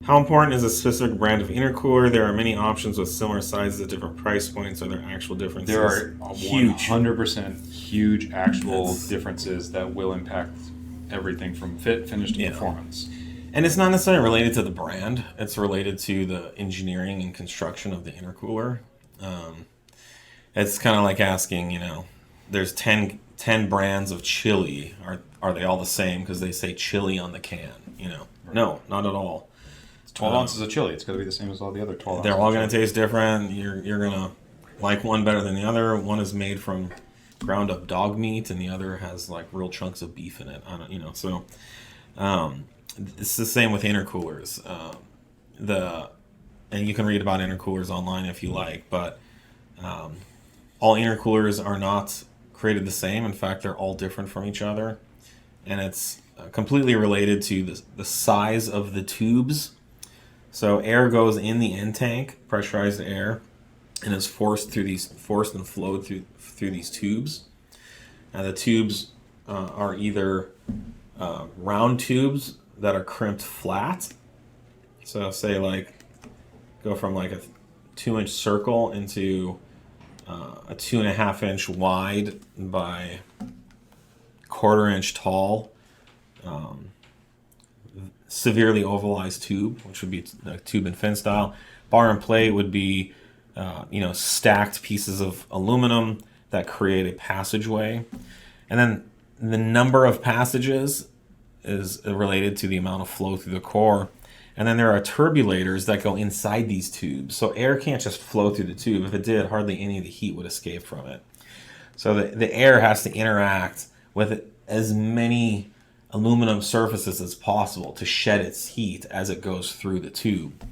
How important is a specific brand of intercooler? There are many options with similar sizes at different price points. Are there actual differences? There are Huge. 100% huge actual differences that will impact everything from fit, finish, to performance. And it's not necessarily related to the brand. It's related to the engineering and construction of the intercooler. It's kind of like asking, there's 10 brands of chili. Are they all the same because they say chili on the can? Right. No, not at all. 12 ounces of chili. It's got to be the same as all the other 12 ounces. They're all going to taste different. You're going to like one better than the other. One is made from ground up dog meat, and the other has like real chunks of beef in it. So it's the same with intercoolers. And you can read about intercoolers online if you like, but all intercoolers are not created the same. In fact, they're all different from each other, and it's completely related to the size of the tubes. So air goes in the end tank, pressurized air, and is forced and flowed through these tubes. And the tubes are either round tubes that are crimped flat. So say go from a 2-inch circle into a 2.5-inch wide by 1/4-inch tall severely ovalized tube, which would be like tube and fin style. Bar and plate would be stacked pieces of aluminum that create a passageway, and then the number of passages is related to the amount of flow through the core. And then there are turbulators that go inside these tubes, so air can't just flow through the tube. If it did, hardly any of the heat would escape from it. So the air has to interact with as many aluminum surfaces as possible to shed its heat as it goes through the tube.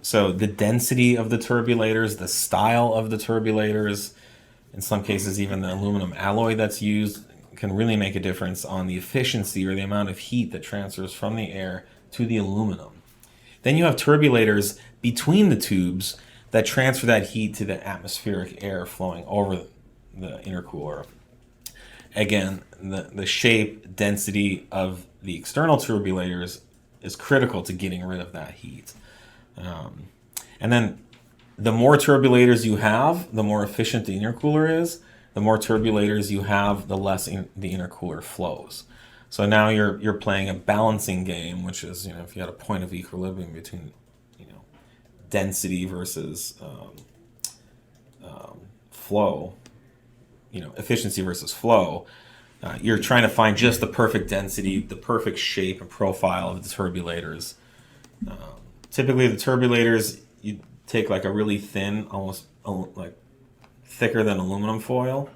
So the density of the turbulators, the style of the turbulators, in some cases even the aluminum alloy that's used, can really make a difference on the efficiency or the amount of heat that transfers from the air to the aluminum. Then you have turbulators between the tubes that transfer that heat to the atmospheric air flowing over the intercooler. Again, the shape, density of the external turbulators is critical to getting rid of that heat. And then the more turbulators you have, the more efficient the intercooler is. The more turbulators you have, the less the intercooler flows. So now you're playing a balancing game, which is, if you had a point of equilibrium between density versus flow, efficiency versus flow, you're trying to find just the perfect density, the perfect shape and profile of the turbulators. Typically, the turbulators, you take like a really thin, almost like thicker than aluminum foil,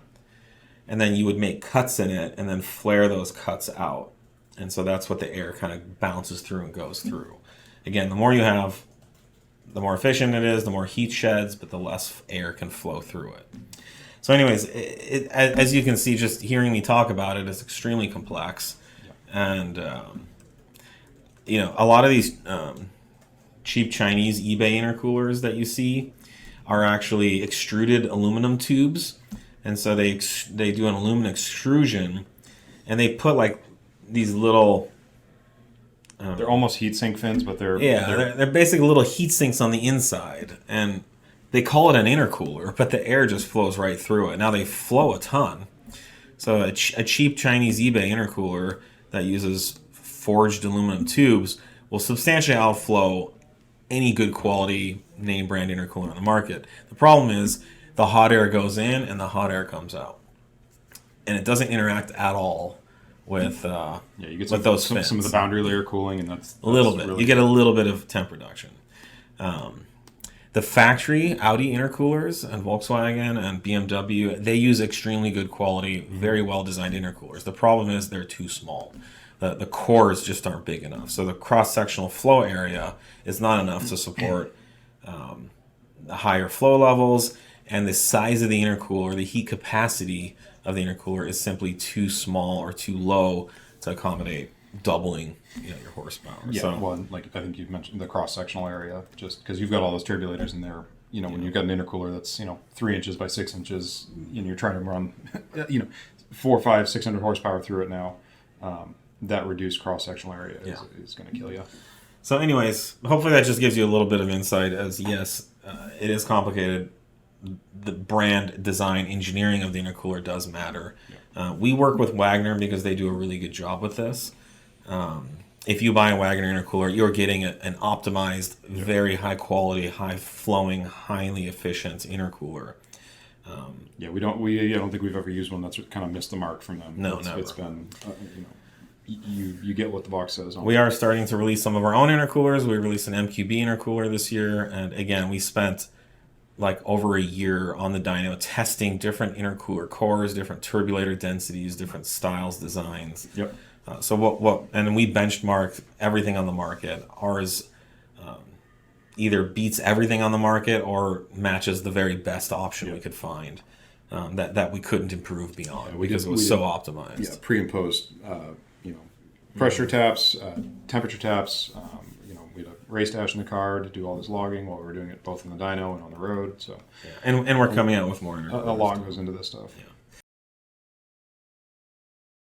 and then you would make cuts in it and then flare those cuts out. And so that's what the air kind of bounces through and goes through. Again, the more you have, the more efficient it is, the more heat sheds, but the less air can flow through it. So anyways, as you can see, just hearing me talk about it is extremely complex. Yeah. And, a lot of these cheap Chinese eBay intercoolers that you see are actually extruded aluminum tubes. And so they do an aluminum extrusion, and they put like these little... they're almost heat sink fins, but they're basically little heat sinks on the inside. And they call it an intercooler, but the air just flows right through it. Now they flow a ton. So a cheap Chinese eBay intercooler that uses forged aluminum tubes will substantially outflow any good quality name brand intercooler on the market. The problem is the hot air goes in and the hot air comes out, and it doesn't interact at all with you get with those fins. Some of the boundary layer cooling, and that's a little bit. Really you get a little bit of temp reduction. The factory Audi intercoolers and Volkswagen and BMW, they use extremely good quality, very well designed intercoolers. The problem is they're too small. The cores just aren't big enough. So the cross-sectional flow area is not enough to support the higher flow levels, and the size of the intercooler, the heat capacity of the intercooler is simply too small or too low to accommodate doubling your horsepower. Yeah, so, well, like I think you've mentioned the cross-sectional area, just because you've got all those turbulators in there. When you've got an intercooler that's 3 inches by 6 inches, and you're trying to run 400, 500, 600 horsepower through it now, that reduced cross-sectional area is going to kill you. So, anyways, hopefully that just gives you a little bit of insight. As yes, it is complicated. The brand design engineering of the intercooler does matter. We work with Wagner because they do a really good job with this. If you buy a Wagner intercooler, you're getting an optimized, very high quality, high flowing, highly efficient intercooler. Yeah, I don't think we've ever used one that's kind of missed the mark from them. No, never. It's been, you get what the box says on We are starting to release some of our own intercoolers. We released an MQB intercooler this year, and again, we spent like over a year on the dyno testing different intercooler cores, different turbulator densities, different styles, designs. Yep. And we benchmarked everything on the market. Ours either beats everything on the market or matches the very best option we could find that we couldn't improve beyond because it was so optimized. Yeah, pre and post, pressure taps, temperature taps. We had a race dash in the car to do all this logging while we were doing it both in the dyno and on the road. So, and we're coming out with more. A lot goes into this stuff. Yeah.